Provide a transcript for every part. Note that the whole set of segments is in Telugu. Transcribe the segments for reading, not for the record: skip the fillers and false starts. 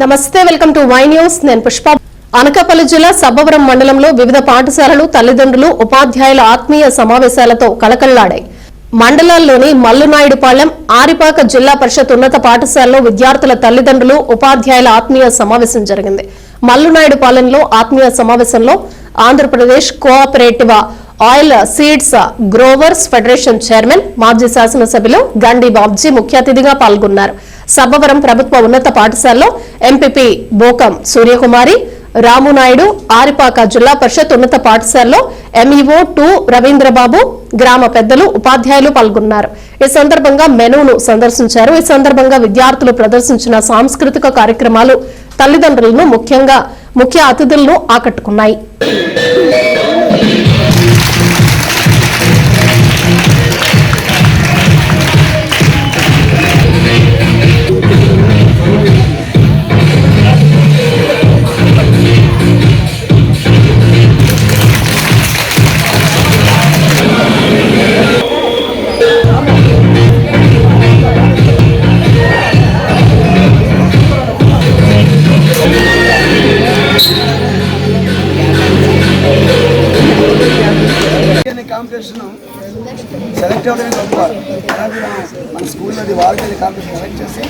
నమస్తే, వెల్కమ్ టు వై న్యూస్. నేను పుష్ప. అనకాపల్లి జిల్లా సబ్బవరం మండలంలో వివిధ పాఠశాలలు, తల్లిదండ్రులు, ఉపాధ్యాయుల ఆత్మీయ సమావేశాలతో కళకళలాడాయి. మండలాల్లోని మల్లునాయుడుపాలెం, ఆరిపాక జిల్లా పరిషత్ ఉన్నత పాఠశాలలో విద్యార్థుల తల్లిదండ్రులు, ఉపాధ్యాయుల ఆత్మీయ సమావేశం జరిగింది. మల్లునాయుడుపాలెంలో ఆత్మీయ సమావేశంలో Andhra Pradesh cooperative oil seeds growers federation chairman, మాజీ శాసనసభ్యులు గండి బాబ్జీ ముఖ్య అతిథిగా పాల్గొన్నారు. సబ్బవరం ప్రభుత్వ ఉన్నత పాఠశాలలో ఎంపీపీ బోకం సూర్యకుమారి, రామునాయుడు, ఆరిపాక జిల్లా పరిషత్ ఉన్నత పాఠశాలలో ఎంఈఓ 2 రవీంద్రబాబు, గ్రామ పెద్దలు, ఉపాధ్యాయులు పాల్గొన్నారు. ఈ సందర్భంగా మెనూను సందర్శించారు. ఈ సందర్భంగా విద్యార్థులు ప్రదర్శించిన సాంస్కృతిక కార్యక్రమాలు తల్లిదండ్రులను ముఖ్య అతిథులను ఆకట్టుకున్నాయి. కాంపిటీషన్ సెలెక్ట్ అవ్వడమే గొప్ప. మన స్కూల్లో వాళ్ళకి కాంపిటీషన్ సెలెక్ట్ చేసి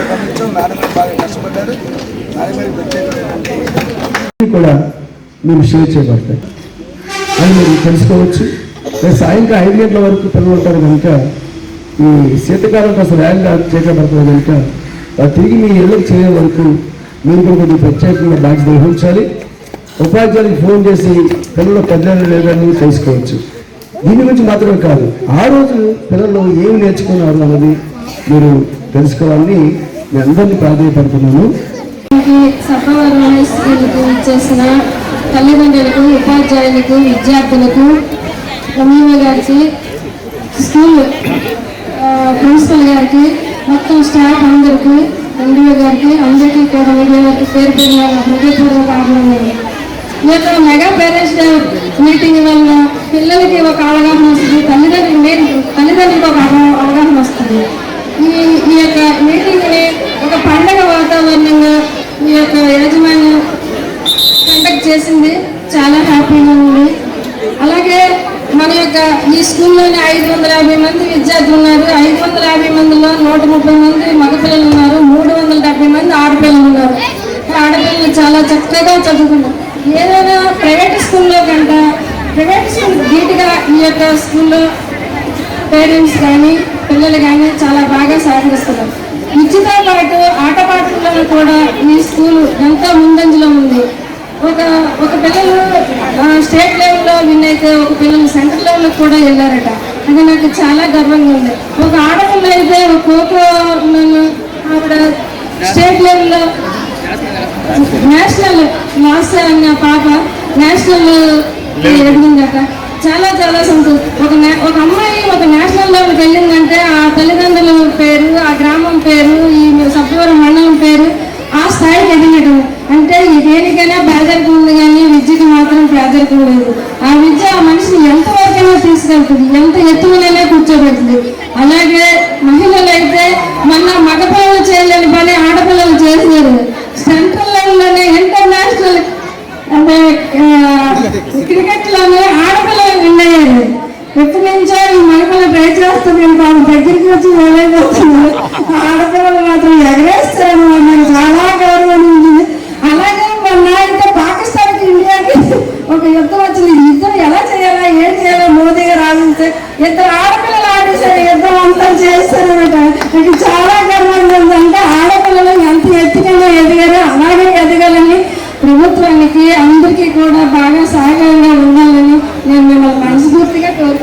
పంపించాం. మేడం బాగా కష్టపడ్డారు. మేడం మీద ప్రత్యేకమైనటువంటి కూడా మేము షేర్ చేయబడతాయి అని మీరు తెలుసుకోవచ్చు. సాయంకాలం 5 గంటల వరకు పిల్లలు ఉంటారు కనుక ఈ శీతకాలం కాస్త వేగంగా చేయబడుతుంది కనుక తిరిగి మీ ఇళ్ళకి చేరే వరకు మీరు కూడా కొద్దిగా ప్రత్యేకంగా బాధ్యత వహించాలి. ఉపాధ్యాయులకు ఫోన్ చేసి పిల్లలు పెద్దలు లేదని తెలుసుకోవచ్చు. దీని గురించి మాత్రమే కాదు, ఆ రోజు పిల్లలు ఏమి నేర్చుకున్నారు అన్నది మీరు తెలుసుకోవాలని నేను అందరినీ ప్రాధాన్యపడుతున్నాను. చేసిన తల్లిదండ్రులకు, ఉపాధ్యాయులకు, విద్యార్థులకు, ఎంఈఓ గారికి, స్కూల్ ప్రిన్సిపల్ గారికి, మొత్తం స్టాఫ్ అందరికీ, ఎండిఓ గారికి, అందరికీ కూడా మీడియా గారికి పేరు పేరు హృదయపూర్వక అభినందనలు. ఈ యొక్క మెగా పేరెంట్స్ డే మీటింగ్ వల్ల పిల్లలకి ఒక అవగాహన వస్తుంది, తల్లిదండ్రులకు ఒక అవగాహన వస్తుంది. ఈ యొక్క మీటింగ్ని ఒక పండగ వాతావరణంగా ఈ యొక్క యాజమాన్యం కండక్ట్ చేసింది. చాలా హ్యాపీగా ఉంది. అలాగే మన యొక్క ఈ స్కూల్లోనే 550 మంది విద్యార్థులు ఉన్నారు. 550 మందిలో 130 మంది మగపిల్లలు ఉన్నారు. 370 మంది ఆడపిల్లలు ఉన్నారు. ఆడపిల్లలు చాలా చక్కగా చదువుకున్నారు. ఏదైనా ప్రైవేట్ స్కూల్లో కంట ప్రైవేట్ స్కూల్ ధీటుగా ఈ యొక్క స్కూల్లో పేరెంట్స్ కానీ పిల్లలు కానీ చాలా బాగా సహకరిస్తున్నారు. విద్యతో పాటు ఆటపాటల్లో కూడా ఈ స్కూల్ ఎంతో ముందంజలో ఉంది. ఒక పిల్లలు స్టేట్ లెవెల్లో విన్ అయితే ఒక పిల్లలు సెంట్రల్ లెవెల్లో కూడా వెళ్ళారట. అది నాకు చాలా గర్వంగా ఉంది. ఒక ఆడపిల్ల అయితే ఖోఖో ఆవిడ స్టేట్ లెవెల్లో నేషనల్ లాస్ అన్న పాప నేషనల్ ఎదిగిందట. చాలా చాలా సంతోషం. ఒక అమ్మాయి ఒక నేషనల్ లెవెల్కి వెళ్ళిందంటే ఆ తల్లిదండ్రుల పేరు, ఆ గ్రామం పేరు, ఈ సబ్బవరం మండలం పేరు ఆ స్థాయికి ఎదిగటం అంటే దేనికైనా పేదరికం ఉంది, కానీ విద్యకి మాత్రం పేదరికం లేదు. ఆ విద్య ఆ మనిషిని ఎంతవరకైనా తీసుకెళ్తుంది, ఎంత ఎత్తువనైనా కూర్చోబెడుతుంది. అలాగే మహిళలు అయితే మన మగపిల్లలు చేయలేని పని ఆడపిల్లలు చేసినారు. సెంట్రల్ లెవెల్లోనే ఇంటర్నేషనల్ అంటే క్రికెట్లోనే ఆడపిల్లలు విన్ అయ్యారు. ఎప్పటి నుంచో ఈ మగపిల్లలు ట్రై చేస్తుంది, దగ్గరికి వచ్చి వేలైపోతున్నారు. ఆడపిల్లలు మాత్రం ఎగరేస్తారు. నాకు చాలా గౌరవం ఉంది. అలాగే మొన్న ఇంకా పాకిస్తాన్కి ఇండియాకి ఒక యుద్ధం వచ్చింది. యుద్ధం ఎలా చేయాలా, ఏం చేయాలో మోదీ గారు ఆలోచిస్తే 2 ఆడపిల్లలు ఆడేసారు, యుద్ధం అంతా చేస్తారనమాట. నాకు చాలా గర్వంగా ఉంది. అంటే ఆడపిల్లలు ఎంత ఎత్తుకైనా ఎదిగారు, అలాగే ఎదగాలని ప్రభుత్వానికి అందరికీ కూడా బాగా సహకారంగా ఉండాలని నేను మిమ్మల్ని మనస్ఫూర్తిగా కోరుకుంటున్నాను.